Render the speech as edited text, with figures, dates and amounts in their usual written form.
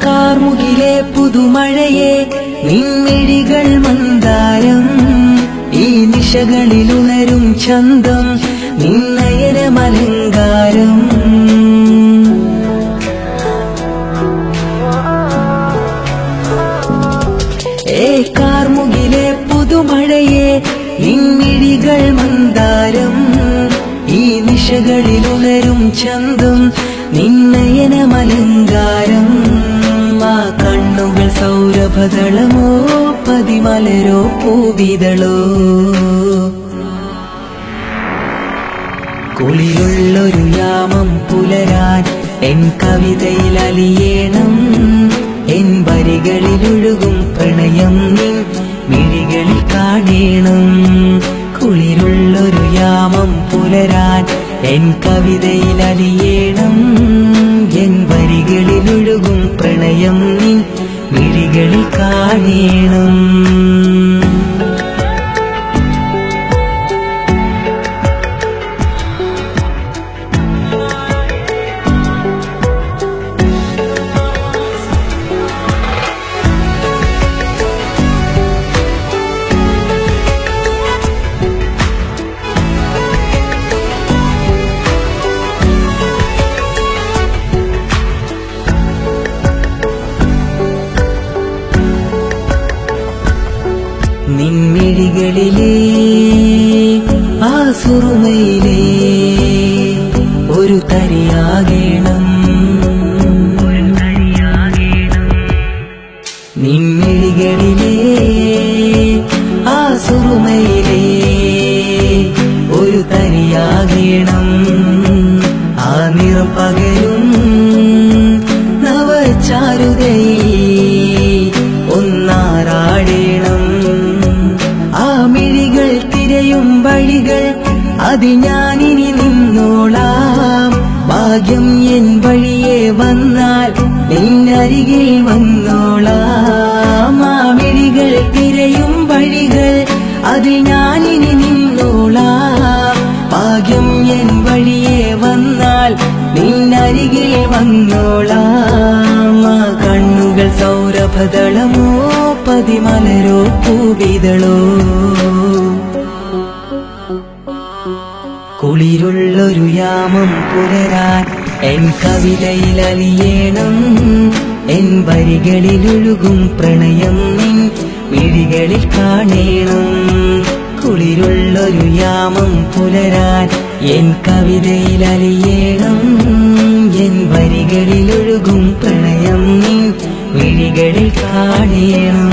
കാർമുകിലെ പുതുമഴയെ നിൻമിഴികൾ മന്ദാരം ഈ നിശകളിലുണരും ചന്തം നിന്നയനമലങ്കാരം കാർമുകിലെ പുതുമഴയെ നിൻമിഴികൾ മന്ദാരം ഈ നിശകളിലുണരും ചന്തം നിന്നയനമലങ്കാരം ആ കണ്ണുകൾ സൗരഭദളമോ പതിമലരോ പൂവിതളോ കുളിരുള്ളൊരു യാമം പുലരാൻ എൻ കവിതയിൽ അലിയേണം എൻ വരികളിലൊഴുകും പ്രണയം നിൻ മിഴികളിൽ കാണേണം കുളിരുള്ളൊരു യാമം പുലരാൻ എൻ കവിതയിൽ അലിയേണം എൻ വരികളിലൊഴുകും പ്രണയം നിൻ മിഴികളിൽ കാണേണം നിൻമിഴികളിലെ ആ സുറുമയിലെ ഒരു തരിയാകേണം നിൻമിഴികളിലെ ആ സുറുമയിലെ ഒരു തരിയാകേണം ആ നിറം പകരും നവചാരുതയിൽ ഒന്നാറാടേണം വഴികൾ അത് ഞാനിനി നിന്നോളാം ഭാഗ്യം എൻ വഴിയെ വന്നാൽ നിന്നരികിൽ വന്നോളാം ആ മിഴികൾ തിരയും വഴികൾ അത് ഞാനിനി നിന്നോളാം ഭാഗ്യം എൻ വഴിയെ വന്നാൽ നിന്നരികിൽ വന്നോളാം ആ കണ്ണുകൾ സൗരഭദളമോ പതിമലരോ പൂവിതളോ കുളിരുള്ളൊരു യാമം പുലരാൻ എൻ കവിതയിൽ അലിയേണം എൻ വരികളിലൊഴുകും പ്രണയം നിൻ മിഴികളിൽ കാണേണം കുളിരുള്ളൊരു യാമം പുലരാൻ എൻ കവിതയിൽ അലിയേണം എൻ വരികളിലൊഴുകും പ്രണയം നിൻ മിഴികളിൽ കാണേണം